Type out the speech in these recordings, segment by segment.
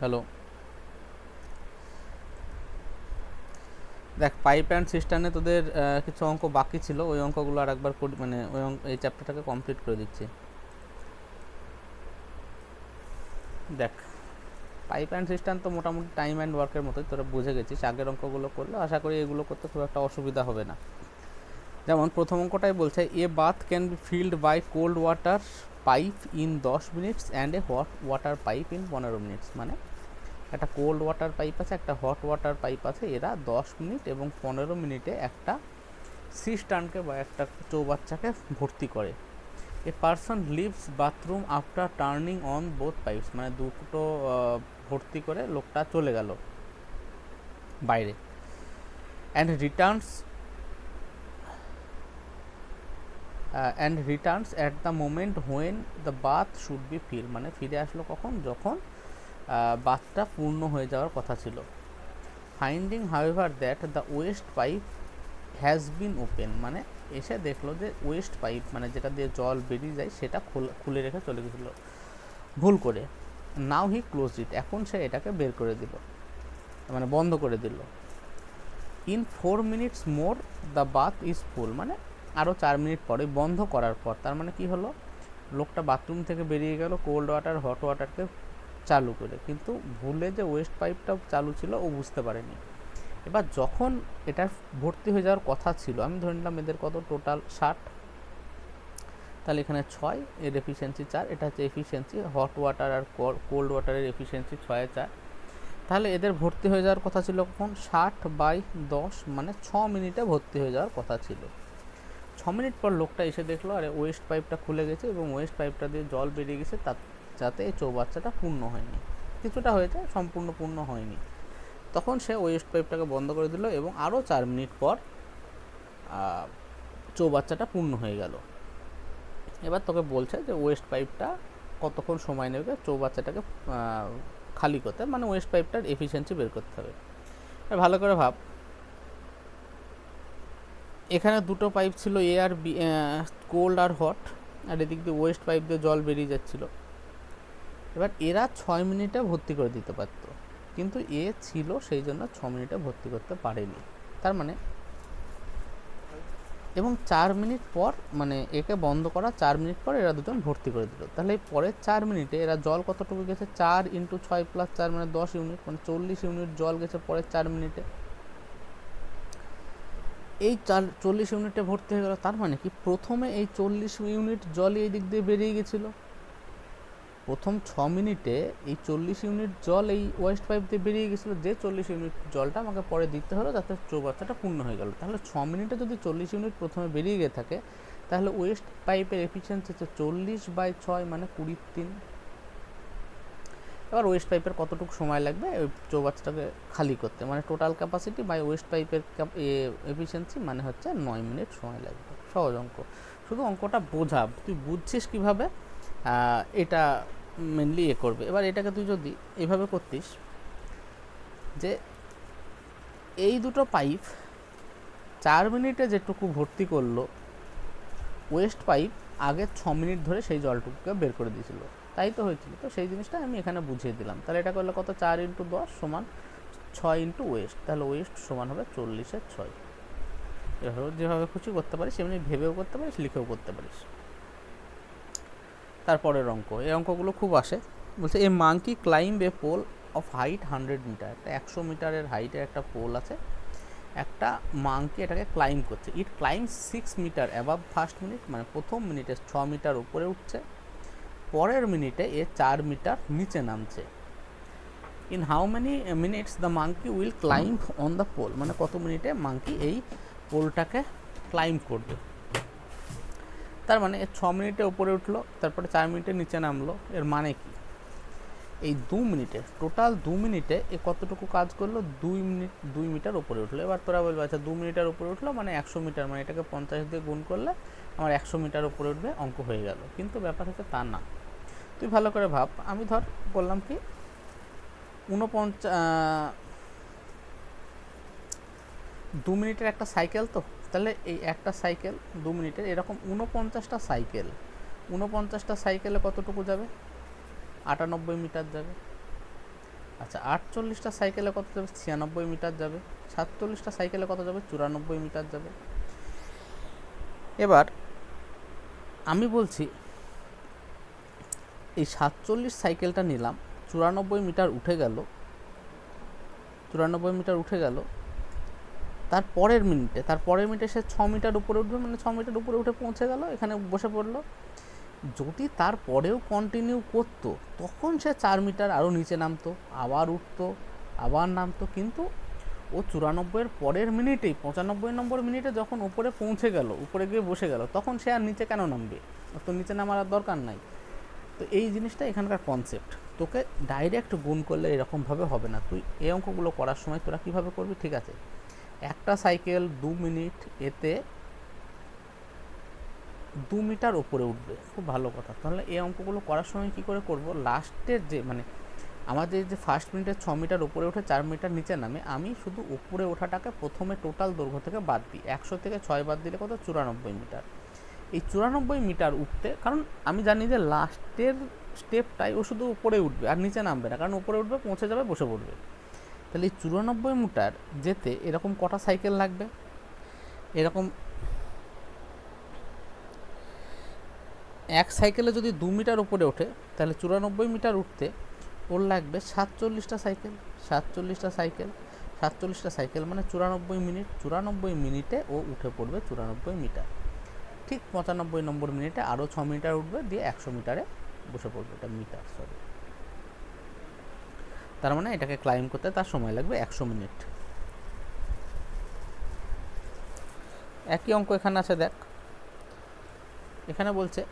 Hello. দেখ, pipe and সিস্টেমে তোদের কিছু অঙ্ক বাকি ছিল, ওই অঙ্কগুলো আর একবার মানে ওই এই চ্যাপ্টারটাকে কমপ্লিট করে দিচ্ছি। দেখ, পাইপ অ্যান্ড সিস্টেম তো মোটামুটি টাইম অ্যান্ড ওয়ার্কের মতোই, তোরা বুঝে গেছিস। আগের অঙ্কগুলো করলে আশা করি এগুলো করতে খুব একটা অসুবিধা হবে না। যেমন প্রথম অঙ্কটাই বলছে, a bath can be filled by cold water pipe in 10 minutes and a hot water pipe in 15 minutes. মানে একটা কোল্ড ওয়াটার পাইপ আছে, একটা হট ওয়াটার পাইপ আছে, এরা 10 মিনিট এবং 15 মিনিটে একটা সিস্টার্নকে বা একটা চৌবাচ্চাকে ভর্তি করে। A person leaves bathroom after turning on both pipes. মানে দুটো ভর্তি করে লোকটা চলে গেল বাইরে। And returns at the moment when the bath should be fill. মানে ফিরে আসলো কখন? যখন বাথটা পূর্ণ হয়ে যাওয়ার কথা ছিল। Finding however that the West pipe has been open. মানে এসে দেখলো যে ওয়েস্ট পাইপ, মানে যেটা দিয়ে জল বেরিয়ে যায়, সেটা খুলে রেখে চলে গেছিলো ভুল করে। নাও হি ক্লোজ ইট। এখন সে এটাকে বের করে দিল, মানে বন্ধ করে দিল। In 4 minutes more the bath is full. মানে আরও 4 মিনিট পরে, বন্ধ করার পর। তার মানে কি হলো? লোকটা বাথরুম থেকে বেরিয়ে গেল কোল্ড ওয়াটার হট ওয়াটারকে চালু করে, কিন্তু ভুলে যে ওয়েস্ট পাইপটা চালু ছিল ও বুঝতে পারেনি। এবার যখন এটা ভর্তি হয়ে যাওয়ার কথা ছিল, আমি ধরে নিলাম এদের কত টোটাল 60, তাহলে এখানে 6, এর এফিসিয়েন্সি 4, এটা হচ্ছে এফিসিয়েন্সি। হট ওয়াটার আর কোল্ড ওয়াটারের এফিসিয়েন্সি 6-4। তাহলে এদের ভর্তি হয়ে যাওয়ার কথা ছিল কখন? 60/10, মানে 6 মিনিটে ভর্তি হয়ে যাওয়ার কথা ছিল। 6 মিনিট পর লোকটা এসে দেখলো আরে ওয়েস্ট পাইপটা খুলে গেছে এবং ওয়েস্ট পাইপটা দিয়ে জল বেরিয়ে গেছে, যাতে এই চৌবাচ্চাটা পূর্ণ হয়নি। কিছুটা হয়েছে, সম্পূর্ণ পূর্ণ হয়নি। তখন সে ওয়েস্ট পাইপটাকে বন্ধ করে দিল এবং আরও 4 মিনিট পর চৌবাচ্চাটা পূর্ণ হয়ে গেল। এবার তোকে বলছে যে ওয়েস্ট পাইপটা কতক্ষণ সময় নেবে চৌবাচ্চাটাকে খালি করতে, মানে ওয়েস্ট পাইপটার এফিসিয়েন্সি বের করতে হবে। ভালো করে ভাব, এখানে দুটো পাইপ ছিল, এ আর বি, কোল্ড আর হট, আর এদিক দিয়ে ওয়েস্ট পাইপ দিয়ে জল বেরিয়ে যাচ্ছিল। এবার এরা 6 মিনিটে ভর্তি করে দিতে পারত, কিন্তু এ ছিল সেই জন্য 6 মিনিটে ভর্তি করতে পারেনি। তার মানে এবং 4 মিনিট পর, মানে একে বন্ধ করা 4 মিনিট পর এরা দুজন ভর্তি করে দিল। তাহলে এই পরের 4 মিনিটে এরা জল কতটুকু গেছে? 4 × 6 + 4 মানে 10 ইউনিট, মানে 40 ইউনিট জল গেছে পরের 4 মিনিটে। এই 40 ইউনিটে ভর্তি হয়ে গেল। তার মানে কি প্রথমে এই 40 ইউনিট জলই এই দিক দিয়ে বেরিয়ে গেছিলো। প্রথম 6 মিনিটে এই 40 ইউনিট জল এই ওয়েস্ট পাইপ দিয়ে বেরিয়ে গেছিলো, যে 40 ইউনিট জলটা আমাকে পরে দিতে হলো যাতে চৌবাচ্চাটা পূর্ণ হয়ে গেল। তাহলে 6 মিনিটে যদি 40 ইউনিট প্রথমে বেরিয়ে গিয়ে থাকে, তাহলে ওয়েস্ট পাইপের এফিসিয়েন্সি হচ্ছে 40/6, মানে 20/3। এবার ওয়েস্ট পাইপের কতটুকু সময় লাগবে ওই চৌবাচ্চাটাকে খালি করতে? মানে টোটাল ক্যাপাসিটি বাই ওয়েস্ট পাইপের এফিসিয়েন্সি, মানে হচ্ছে 9 মিনিট সময় লাগবে। সহজ অঙ্ক, শুধু অঙ্কটা বোঝা, তুই বুঝছিস কীভাবে এটা মেনলি করবে। এবার এটাকে তুই যদি এইভাবে করতিস যে এই দুটো পাইপ 4 মিনিটে যেটুকু ভর্তি করলো, ওয়েস্ট পাইপ আগে 6 মিনিট ধরে সেই জলটুকুকে বের করে দিয়েছিল, তাই তো হয়েছিল। তো সেই জিনিসটা আমি এখানে বুঝিয়ে দিলাম। তাহলে এটা করলে কত? 4 × 10 সমান 6 × ওয়েস্ট। তাহলে ওয়েস্ট সমান হবে 40/6। এভাবে যেভাবে খুশি করতে পারিস, এমনি ভেবেও করতে পারিস, লিখেও করতে পারিস। তারপরের অঙ্ক, এই অঙ্কগুলো খুব আসে। বলছে a monkey climb a pole of height 100 metre. একটা 100 মিটারের হাইটের একটা পোল আছে, একটা মাঙ্কি এটাকে ক্লাইম্ব করছে। It climb 6 metre above first minute. মানে প্রথম মিনিটে 6 মিটার উপরে উঠছে, পরের মিনিটে এ 4 মিটার নিচে নামছে। In how many minutes the monkey will climb on the pole. মানে কত মিনিটে মাঙ্কি এই পোলটাকে ক্লাইম্ব করবে। তার মানে 6 মিনিটে উপরে উঠলো, তারপরে 4 মিনিটে নিচে নামলো। এর মানে কি? এই 2 মিনিটে, টোটাল 2 মিনিটে এ কতটুকু কাজ করলো? 2 মিটার উপরে উঠলো। এবার তোরা বলবে আচ্ছা 2 মিটার উপরে উঠলো মানে 100 মিটার, মানে এটাকে 50 দিয়ে গুণ করলে আমার 100 মিটার উপরে উঠবে, অঙ্ক হয়ে গেল। কিন্তু ব্যাপার হচ্ছে তা না। তুই ভালো করে ভাব, আমি ধর বললাম কি 2 মিনিটের একটা সাইকেল, তো তাহলে এই একটা সাইকেল 2 মিনিটের, এরকম 49টা সাইকেল। 49টা সাইকেলে কতটুকু যাবে? 98 মিটার যাবে। আচ্ছা, 48টা সাইকেলে কত যাবে? 96 মিটার যাবে। 47টা সাইকেলে কত যাবে? 94 মিটার যাবে। এবার আমি বলছি এই 47 সাইকেলটা নিলাম, 94 মিটার উঠে গেল, 94 মিটার উঠে গেল, তার পরের মিনিটে সে 6 মিটার উপরে উঠবে, মানে 6 মিটার উপরে উঠে পৌঁছে গেল, এখানে বসে পড়লো। যদি তারপরেও কন্টিনিউ করতো তখন সে 4 মিটার আরও নিচে নামতো, আবার উঠতো, আবার নামতো, কিন্তু ও 94-এর পরের মিনিটেই 95 নম্বর মিনিটে যখন উপরে পৌঁছে গেল, উপরে গিয়ে বসে গেল, তখন সে আর নিচে কেন নামবে? তো নিচে নামার আর দরকার নাই। তো এই জিনিসটা এখানকার কনসেপ্ট। তোকে ডাইরেক্ট গুণ করলে এরকমভাবে হবে না। তুই এই অঙ্কগুলো করার সময় তোরা কীভাবে করবি? ঠিক আছে, একটা সাইকেল 2 মিনিট, এতে 2 মিটার ওপরে উঠবে, খুব ভালো কথা। তাহলে এই অঙ্কগুলো করার সময় কী করে করব? লাস্টের যে মানে আমাদের যে ফার্স্ট মিনিটে 6 মিটার উপরে উঠে 4 মিটার নিচে নামে, আমি শুধু উপরে ওঠাটাকে প্রথমে টোটাল দৈর্ঘ্য থেকে বাদ দিই। 100 থেকে 6 বাদ দিলে কত? 94 মিটার। এই 94 মিটার উঠতে, কারণ আমি জানি যে লাস্টের স্টেপটাই ও শুধু উপরে উঠবে আর নিচে নামবে না, কারণ উপরে উঠবে, পৌঁছে যাবে, বসে পড়বে। তাহলে এই 94 মিটার যেতে এরকম কটা সাইকেল লাগবে? এরকম এক সাইকেলে যদি 2 মিটার উপরে ওঠে, তাহলে 94 মিটার উঠতে ওর লাগবে 47টা সাইকেল। 47টা সাইকেল মানে 94 মিনিট। 94 মিনিটে ও উঠে পড়বে 94 মিটার। ঠিক 95 নম্বর মিনিটে আরও 6 মিটার উঠবে, দিয়ে 100 মিটারে বসে পড়বে। এটা মিটার, সরি। তার মানে এটাকে ক্লাইম করতে তার সময় লাগবে 100 মিনিট। একই অঙ্ক এখানে আছে, দেখ। এখানে বলছে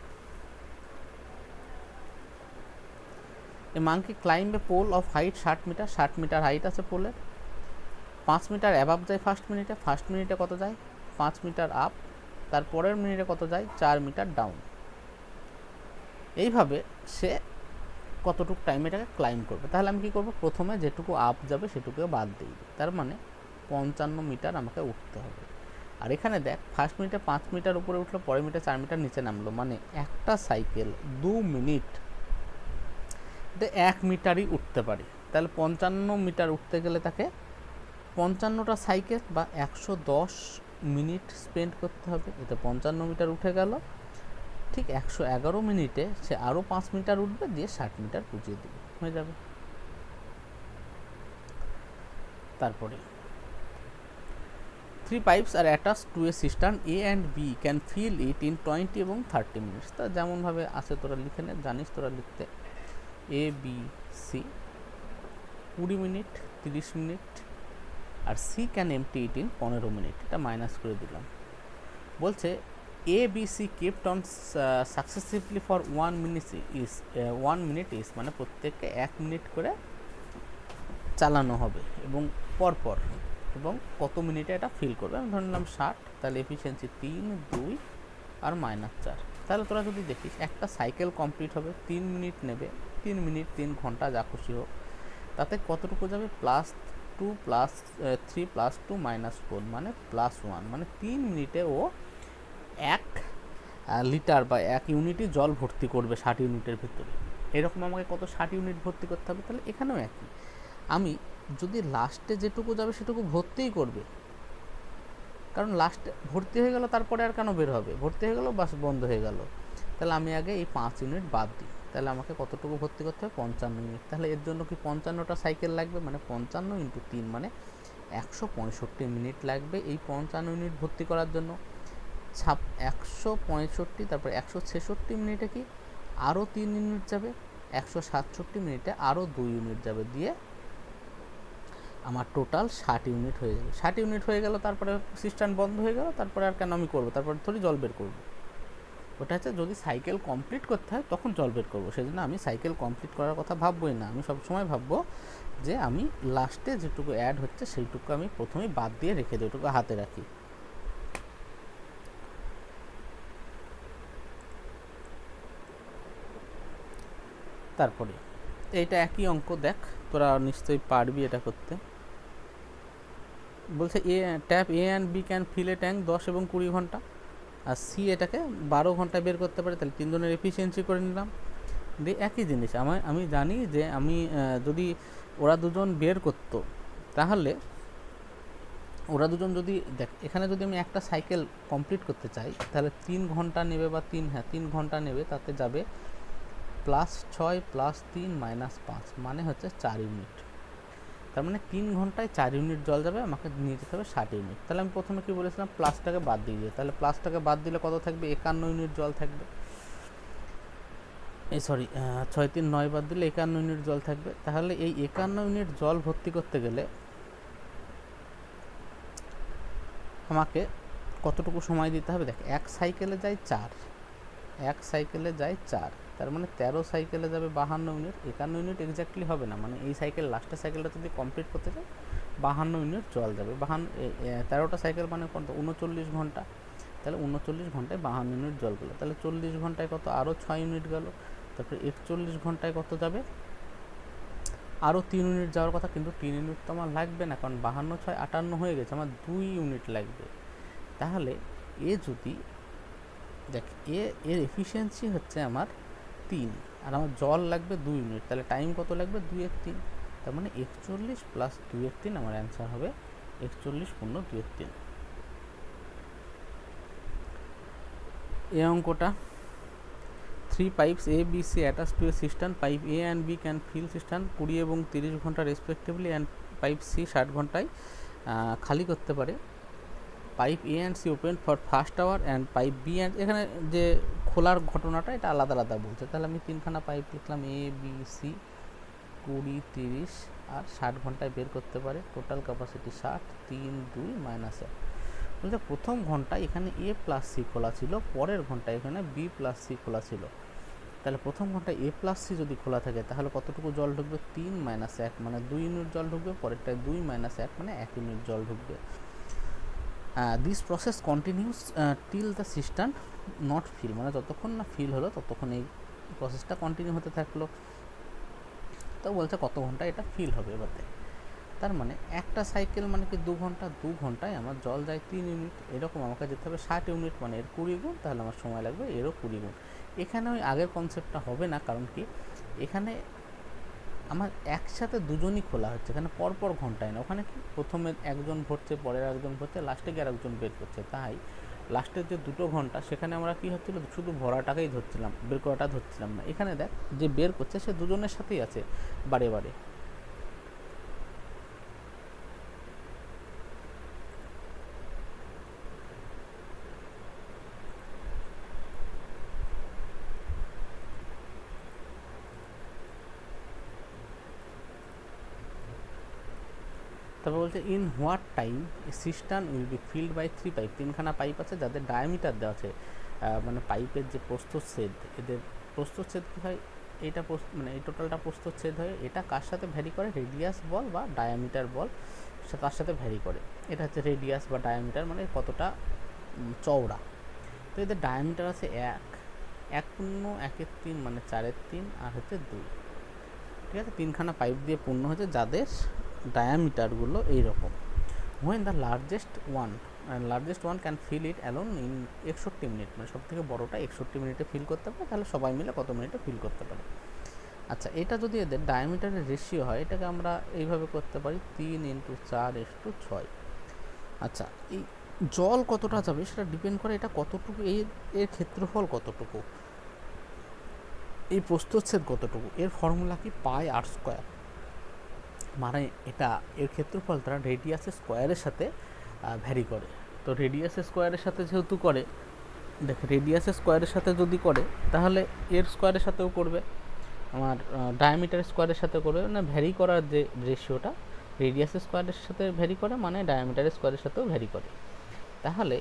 a monkey climb a pole of height 60 metre. 60 metre height আছে পোলের। 5 মিটার অ্যাবাভ যায় ফার্স্ট মিনিটে কত যায়? 5 মিটার আপ। তারপরের মিনিটে কত যায়? 4 মিটার ডাউন। এইভাবে সে কতটুকু টাইমে এটাকে ক্লাইম করবে। তাহলে আমি কী করবো? প্রথমে যেটুকু আপ যাবে সেটুকু বাদ দিই, তার মানে 55 মিটার আমাকে উঠতে হবে। আর এখানে দেখ, ফার্স্ট মিনিটে 5 মিটার উপরে উঠলো, পরের মিনিটে 4 মিটার নিচে নামলো, মানে একটা সাইকেল 2 মিনিট 1 মিটারই উঠতে পারি। তাহলে 55 মিটার উঠতে গেলে তাকে 55টা সাইকেল বা 110 মিনিট স্পেন্ড করতে হবে। এতে 55 মিটার উঠে গেল। ঠিক 111 মিনিটে সে আরও 5 মিটার উঠবে, দিয়ে 60 মিটার পুজিয়ে দেবে, হয়ে যাবে। তারপরে 3 pipes are attached to a cistern. A and B can fill it in 20 এবং 30 minutes. তা যেমনভাবে আছে তোরা লিখে নে, জানিস তোরা লিখতে। A, B, C 20 minute, 30 minute, আর C can empty it in 15 minute. এটা মাইনাস করে দিলাম। বলছে A, B, C kept on successively for 1 minute is মানে প্রত্যেককে 1 মিনিট করে চালানো হবে এবং পরপর, এবং কত মিনিটে এটা ফিল করবে। আমি ধরে নিলাম 60, তাহলে এফিসিয়েন্সি 3, 2 আর -4। তাহলে তোরা যদি দেখিস একটা সাইকেল কমপ্লিট হবে 3 মিনিট নেবে, 3 মিনিট 3 ঘন্টা যা খুশি হোক, তাতে কতটুকু যাবে? +2 +3 +2 -4 মানে +1, মানে 3 মিনিটে ও 1 লিটার বা 1 ইউনিটই জল ভর্তি করবে 60 ইউনিটের ভিতরে। এরকম আমাকে কত? 60 ইউনিট ভর্তি করতে হবে। তাহলে এখানেও একই, আমি যদি লাস্টে যেটুকু যাবে সেটুকু ভর্তিই করবে, কারণ লাস্টে ভর্তি হয়ে গেল, তারপরে আর কেন বের হবে? ভর্তি হয়ে গেল, বাস বন্ধ হয়ে গেল। তাহলে আমি আগে এই 5 ইউনিট বাদ দিই। তাহলে আমাকে কতটুকু ভর্তি করতে হবে? 55 ইউনিট। তাহলে এর জন্য কি 55টা সাইকেল লাগবে, মানে 55 × 3 মানে 165 মিনিট লাগবে এই 55 ইউনিট ভর্তি করার জন্য। 165, তারপরে 166 মিনিটে কি আরও 3 ইউনিট যাবে, 167 মিনিটে আরও 2 ইউনিট যাবে, দিয়ে আমার টোটাল 60 ইউনিট হয়ে যাবে। 60 ইউনিট হয়ে গেল, তারপরে সিস্টেম বন্ধ হয়ে গেল, তারপরে আর কেন আমি করবো? তারপরে থোড়ি জল বের করবো। ওটা হচ্ছে যদি সাইকেল কমপ্লিট করতে হয় তখন জল বের করবো, সেই জন্য আমি সাইকেল কমপ্লিট করার কথা ভাববোই না। আমি সবসময় ভাববো যে আমি লাস্টে যেটুকু অ্যাড হচ্ছে সেইটুকু আমি প্রথমেই বাদ দিয়ে রেখে দিই, ওটুকু হাতে রাখি। তারপরে এইটা একই অঙ্ক, দেখ তোরা নিশ্চয়ই পারবি এটা করতে। বলছে tap A and B can fill a tank 10 এবং 20 ঘন্টা, আর সি এটাকে 12 ঘন্টায় বের করতে পারে। তাহলে তিনজনের এফিসিয়েন্সি করে নিলাম। দিয়ে একই জিনিস আমি জানি যে আমি যদি ওরা দুজন বের করতো, তাহলে ওরা দুজন যদি দেখ এখানে যদি আমি একটা সাইকেল কমপ্লিট করতে চাই তাহলে 3 ঘন্টা নেবে বা 3 ঘন্টা নেবে, তাতে যাবে +6 +3 -5 মানে হচ্ছে 4 ইউনিট। তার মানে 3 ঘন্টায় 4 ইউনিট জল যাবে, আমাকে নিয়ে যেতে হবে 60 ইউনিট। তাহলে আমি প্রথমে কি বলেছিলাম, প্লাসটাকে বাদ দিয়ে দিই, তাহলে প্লাসটাকে বাদ দিলে কত থাকবে, 51 ইউনিট জল থাকবে। এই সরি 6 3 9 বাদ দিলে 51 ইউনিট জল থাকবে। তাহলে এই 51 ইউনিট জল ভর্তি করতে গেলে আমাকে কতটুকু সময় দিতে হবে, দেখ এক সাইকেলে যায় 4, এক সাইকেলে যায় 4, তার মানে 13 সাইকেলে যাবে 52 ইউনিট। 51 ইউনিট এক্স্যাক্টলি হবে না, মানে এই সাইকেল লাস্টের সাইকেলটা যদি কমপ্লিট করতে চাই 52 ইউনিট জল যাবে। 13টা সাইকেল মানে কত, 39 ঘন্টা। তাহলে 39 ঘন্টায় 52 ইউনিট জল গেলো, তাহলে 40 ঘন্টায় কত, আরও 6 ইউনিট গেল। তারপরে 41 ঘন্টায় কত যাবে, আরও 3 ইউনিট যাওয়ার কথা, কিন্তু 3 ইউনিট তো আমার লাগবে না, কারণ 52 6 58 হয়ে গেছে, আমার 2 ইউনিট লাগবে। তাহলে এ যদি দেখ এর এফিসিয়েন্সি হচ্ছে আমার 3 আর আমার জল লাগবে 2 ইউনিট, তাহলে টাইম কত লাগবে, 2/3। তার মানে 41 + 2/3 আমার অ্যান্সার হবে 41 × 2/3। এই অঙ্কটা 3 pipes A, B, C attached to a cistern. Pipe A and B can fill cistern 20 এবং 30 ঘন্টা রেসপেক্টিভলি, অ্যান্ড পাইপ সি 60 ঘন্টায় খালি করতে পারে। Pipe A and C open for first hour and pipe B and, এখানে যে খোলার ঘটনাটা এটা আলাদা আলাদা বলছে। তাহলে আমি 3খানা পাইপ লিখলাম, এ বি সি, 20 30 আর 60 ঘন্টায় বের করতে পারে। Total capacity 60, 3 2 -1। বলতে প্রথম ঘন্টায় এখানে এ প্লাস সি খোলা ছিল, পরের ঘন্টায় এখানে বি প্লাস সি খোলা ছিল। তাহলে প্রথম ঘন্টায় এ প্লাস সি যদি খোলা থাকে তাহলে কতটুকু জল ঢুকবে, 3 - 1 মানে 2 ইউনিট জল ঢুকবে, পরেরটায় 2 - 1 মানে 1 ইউনিট জল ঢুকবে। This process continues till the cistern not fill, মানে যতক্ষণ না ফিল হলো ততক্ষণ এই প্রসেসটা কন্টিনিউ হতে থাকলো। তো বলছে কত ঘন্টা এটা ফিল হবে এবার দেখ, তার মানে একটা সাইকেল মানে কি 2 ঘন্টা, 2 ঘন্টায় আমার জল যায় 3 ইউনিট, এরকম আমাকে যেতে হবে 60 ইউনিট, মানে এর 20 গুণ, তাহলে আমার সময় লাগবে এরও 20 গুণ। এখানে ওই আগের কনসেপ্টটা হবে না, কারণ কি এখানে আমার একসাথে দুজনই খোলা হচ্ছে, এখানে পরপর ঘন্টায় না। ওখানে কি প্রথমে একজন ভরছে, পরের একজন ভরছে, লাস্টে গিয়ে আরেকজন বের করছে, তাই লাস্টের যে 2 ঘন্টা সেখানে আমরা কী হচ্ছিল, শুধু ভরাটাকেই ধরছিলাম, বের করাটা ধরছিলাম না। এখানে দেখ যে বের করছে সে দুজনের সাথেই আছে বারে বারে। তারপর বলছে in what time cistern will be filled by 3 pipe, 3খানা পাইপ আছে যাদের ডায়ামিটার দেওয়া আছে, মানে পাইপের যে প্রস্থচ্ছেদ, এদের প্রস্থচ্ছেদ কী হয়, এইটা মানে এই টোটালটা প্রস্থচ্ছেদ হয়, এটা কার সাথে ভ্যারি করে, রেডিয়াস বল বা ডায়ামিটার বল তার সাথে ভ্যারি করে। এটা হচ্ছে রেডিয়াস বা ডায়ামিটার, মানে কতটা চওড়া। তো এদের ডায়ামিটার আছে 1 1.1 মানে 4/3 আর হচ্ছে 2, ঠিক আছে। 3খানা পাইপ দিয়ে পূর্ণ হয়েছে যাদের ডায়ামিটারগুলো এইরকম। when the largest one can fill it alone in 61 minute, মানে সব থেকে বড়োটা 61 মিনিটে ফিল করতে পারে, তাহলে সবাই মিলে কত মিনিটে ফিল করতে পারে। আচ্ছা, এটা যদি এদের ডায়ামিটারের রেশিও হয়, এটাকে আমরা এইভাবে করতে পারি 3 × 4:6। আচ্ছা, এই জল কতটা যাবে সেটা ডিপেন্ড করে এটা কতটুকু, এর ক্ষেত্রফল কতটুকু, এই প্রস্থচ্ছেদ কতটুকু, এর ফর্মুলা কি πr², মানে এটা এর ক্ষেত্রফল তারা রেডিয়াসের স্কোয়ারের সাথে ভ্যারি করে। তো রেডিয়াসের স্কোয়ারের সাথে যেহেতু করে, দেখ রেডিয়াসের স্কোয়ারের সাথে যদি করে তাহলে এর স্কোয়ারের সাথেও করবে, আমার ডায়ামিটার স্কোয়ারের সাথে করবে, না ভ্যারি করার যে রেশিওটা রেডিয়াসের স্কোয়ারের সাথে ভ্যারি করে, মানে ডায়ামিটারের স্কোয়ারের সাথেও ভ্যারি করে। তাহলে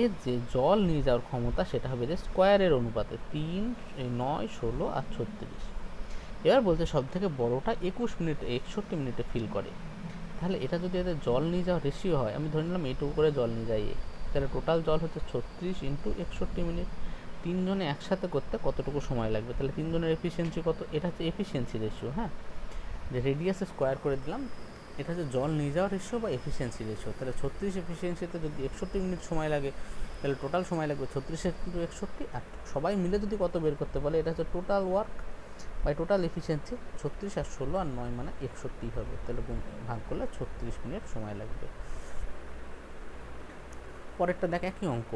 এর যে জল নিয়ে যাওয়ার ক্ষমতা সেটা হবে যে স্কোয়ারের অনুপাতে 3 9 16 আর 36। এবার বলছে সব থেকে বড়োটা 21 মিনিটে 61 মিনিটে ফিল করে। তাহলে এটা যদি এদের জল নিয়ে যাওয়ার রেশিও হয়, আমি ধরে নিলাম এইটুকু করে জল নিয়ে যাই, তাহলে টোটাল জল হচ্ছে 36 × 61 মিনিট। 3 জনে একসাথে করতে কতটুকু সময় লাগবে, তাহলে 3 জনের এফিসিয়েন্সি কত, এটা হচ্ছে এফিসিয়েন্সি রেশিও। হ্যাঁ, যে রেডিয়াসে স্কোয়ার করে দিলাম, এটা হচ্ছে জল নিয়ে যাওয়ার রেশিও বা এফিসিয়েন্সি রেশিও। তাহলে 36 এফিসিয়েন্সিতে যদি 61 মিনিট সময় লাগে, তাহলে টোটাল সময় লাগবে 36 × 61। আর সবাই মিলে যদি কত বের করতে পারে, এটা হচ্ছে total work by total efficiency 36 আর 16 আর 9 মানে 61 হবে, তাহলে ভাগ করলে 36 মিনিট সময় লাগবে। পরেরটা দেখ একই অঙ্ক।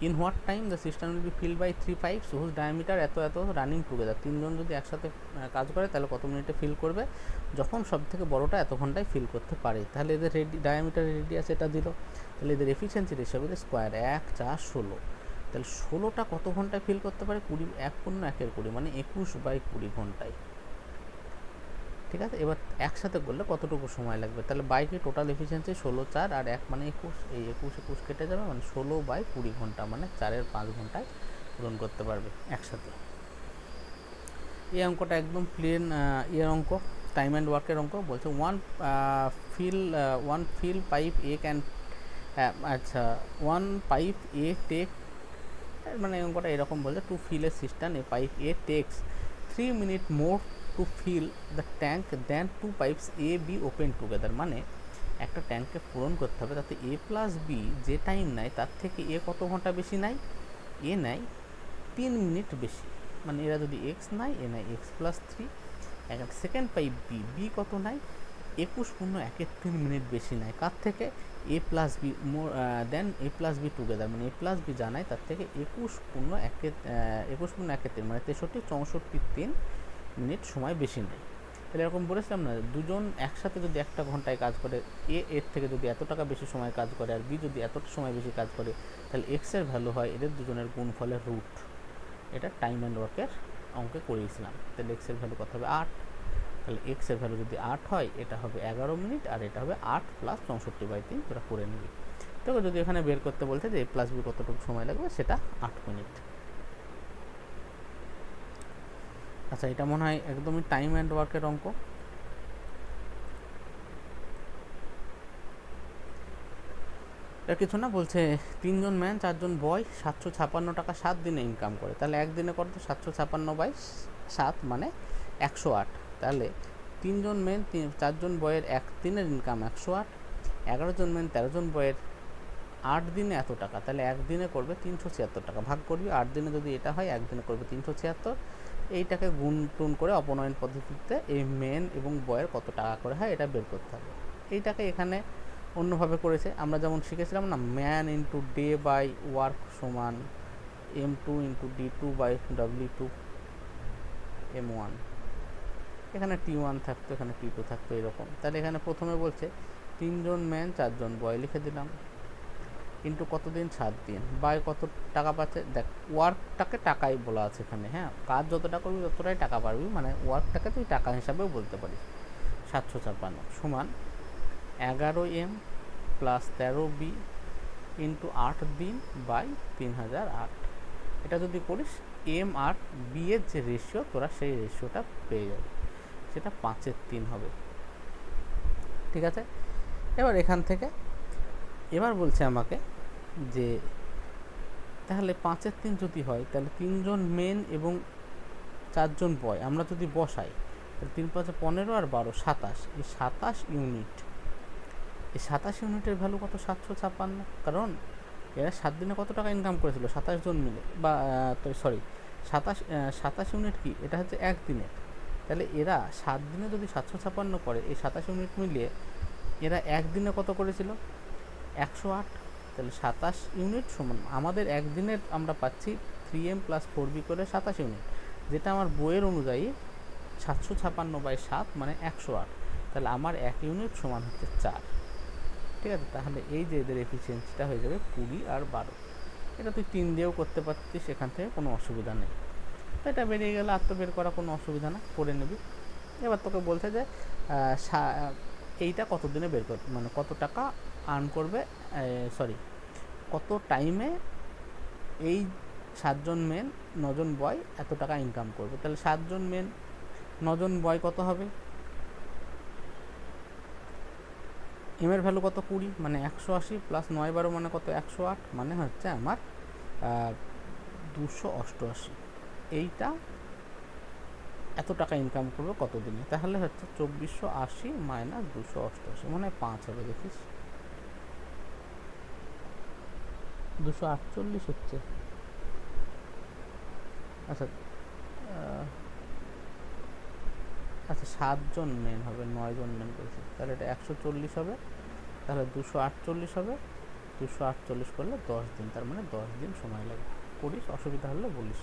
In what time the system will be filled by 3 pipes whose diameter এত এত রানিং টুগেদার। তিনজন যদি একসাথে কাজ করে তাহলে কত মিনিটে ফিল করবে, যখন সব থেকে বড়টা এত ঘন্টায় ফিল করতে পারে। তাহলে এদের ডায়ামিটার রেডিয়াস এটা দিল, তাহলে এদের এফিসিয়েন্সি রেশিও হবে স্কোয়ার 1 4 16। তাহলে 16টা কত ঘন্টায় ফিল করতে পারে, 20 1 পূর্ণ 1 20 মানে 21/20 ঘন্টায়। ঠিক আছে, এবার একসাথে করলে কতটুকু সময় লাগবে, তাহলে বাইকে টোটাল এফিসিয়েন্সি 16 4 আর 1 মানে 21, এই 21 কেটে যাবে, মানে 16/20 ঘন্টা মানে 4-এর 5 ঘন্টায় পূরণ করতে পারবে একসাথে। এই অঙ্কটা একদম প্লেন ইয়ের অঙ্ক, টাইম অ্যান্ড ওয়ার্কের অঙ্ক। বলছে one fill pipe A can, আচ্ছা ওয়ান পাইপ এ টেক, মানে অঙ্কটা এরকম বলছে to fill a system a pipe A takes 3 minute more to fill the tank then 2 pipes A B open together. মানে একটা ট্যাঙ্ককে পূরণ করতে হবে, তাতে এ প্লাস বি যে টাইম নেয় তার থেকে এ কত ঘন্টা বেশি নেয়, এ নেয় 3 মিনিট বেশি। মানে এরা যদি এক্স নেয়, এ নেয় এক্স প্লাস 3। একটা সেকেন্ড পাইপ বি, বি কত নেয় 21 পূর্ণ 1-এর 3 মিনিট বেশি নেয় কার থেকে, A plus B more than A plus B together. মানে এ প্লাস বি জানায় তার থেকে 21 পূর্ণ 1-এর 3 মানে 63 64 3 মিনিট সময় বেশি নেয়। তাহলে এরকম বলেছিলাম না, দুজন একসাথে যদি একটা ঘন্টায় কাজ করে, এ এর থেকে যদি এত টাকা বেশি সময় কাজ করে আর বি যদি এতটা সময় বেশি কাজ করে, তাহলে এক্সের ভ্যালু হয় এদের দুজনের গুণফলের রুট। এটা টাইম অ্যান্ড ওয়ার্কের অঙ্কে করিয়েছিলাম। তাহলে এক্সের ভ্যালু কত হবে 8, তাহলে এক্সের ভ্যালু যদি 8 হয়, এটা হবে 11 মিনিট আর এটা হবে 8 + 64/3, তোরা করে নিবি। তো যদি এখানে বের করতে বলতে যে এ প্লাস বি কতটুকু সময় লাগবে, সেটা 8 মিনিট। আচ্ছা, এটা মনে হয় একদমই টাইম অ্যান্ড ওয়ার্কের অঙ্ক। এটা কিছু না, বলছে 3 জন ম্যান 4 জন বয় 756 টাকা 7 দিনে ইনকাম করে। তাহলে একদিনে কত, 756/7 মানে 108। তাহলে 3 জন মেন 4 জন বয়ের এক দিনের ইনকাম 108, 11 জন মেন 13 জন বয়ের 8 দিনে এত টাকা, তাহলে একদিনে করবে 376 টাকা। ভাগ করবি, 8 দিনে যদি এটা হয় একদিনে করবে 376। এইটাকে গুণ টুন করে অপনয়ন পদ্ধতিতে এই মেন এবং বয়ের কত টাকা করে হয় এটা বের করতে হবে। এইটাকে এখানে অন্যভাবে করেছে, আমরা যেমন শিখেছিলাম না, man into day by work সমান M2 ইন্টু D2/W2 M1। এখানে T1 থাকতো, এখানে T2 থাকতো, এরকম। তাহলে এখানে প্রথমে বলছে 3 জন ম্যান 4 জন বয় লিখে দিলাম, ইন্টু কতদিন 7 দিন, বাই কত টাকা পাচ্ছে। দেখ ওয়ার্কটাকে টাকাই বলা আছে এখানে, হ্যাঁ কাজ যতটা করবি ততটাই টাকা পারবি, মানে ওয়ার্কটাকে তুই টাকা হিসাবেও বলতে পারিস। 756 সমান 11M + 13B ইন্টু 8 দিন বাই 3008। এটা যদি করিস এম আর বি এর যে রেশিও, তোরা সেই রেশিওটা পেয়ে যাবে, সেটা 5/3 হবে। ঠিক আছে, এবার এখান থেকে এবার বলছে আমাকে যে তাহলে 5/3 যদি হয়, তাহলে 3 জন মেন এবং 4 জন বয় আমরা যদি বসাই, তাহলে 3 × 5 = 15 আর 12 27, এই 27 ইউনিট। এই 27 ইউনিটের ভ্যালু কত, 756। কারণ এরা 7 দিনে কত টাকা ইনকাম করেছিল 27 জন মিলে, বা সরি 27 ইউনিট কি, এটা হচ্ছে একদিনে। তাহলে এরা 7 দিনে যদি 756 করে, এই 27 ইউনিট মিলিয়ে এরা একদিনে কত করেছিল 108। তাহলে 27 ইউনিট সমান আমাদের একদিনের আমরা পাচ্ছি 3M + 4B করে 27 ইউনিট, যেটা আমার বইয়ের অনুযায়ী 756/7 মানে 108। তাহলে আমার 1 ইউনিট সমান হচ্ছে 4। ঠিক আছে, তাহলে এই যে এদের এফিসিয়েন্সিটা হয়ে যাবে 20 আর 12। এটা তুই 3 দিয়েও করতে পারতিস, এখান থেকে কোনো অসুবিধা নেই। তো এটা বেরিয়ে গেলে আর তো বের করা কোনো অসুবিধা না, করে নিবি। এবার তোকে বলছে যে এইটা কত দিনে বের করতে, মানে কত টাকা আর্ন করবে, সরি কত টাইমে এই 7 জন মেন 9 জন বয় এত টাকা ইনকাম করবে। তাহলে 7 জন মেন 9 জন বয় কত হবে, এম এর ভ্যালু কত 20, মানে 180 + 9 12 মানে কত 108, মানে হচ্ছে আমার 288। এইটা এত টাকা ইনকাম করবে কত দিনে, তাহলে হচ্ছে 2480 - 288 মানে 5 হবে। দেখিস 248 হচ্ছে। আচ্ছা আচ্ছা 7 জন মেন হবে, 9 জন মেন করেছে, তাহলে এটা 140 হবে, তাহলে 248 হবে, 248 করলে 10 দিন, তার মানে 10 দিন সময় লাগে। করিস, অসুবিধা হলে বলিস।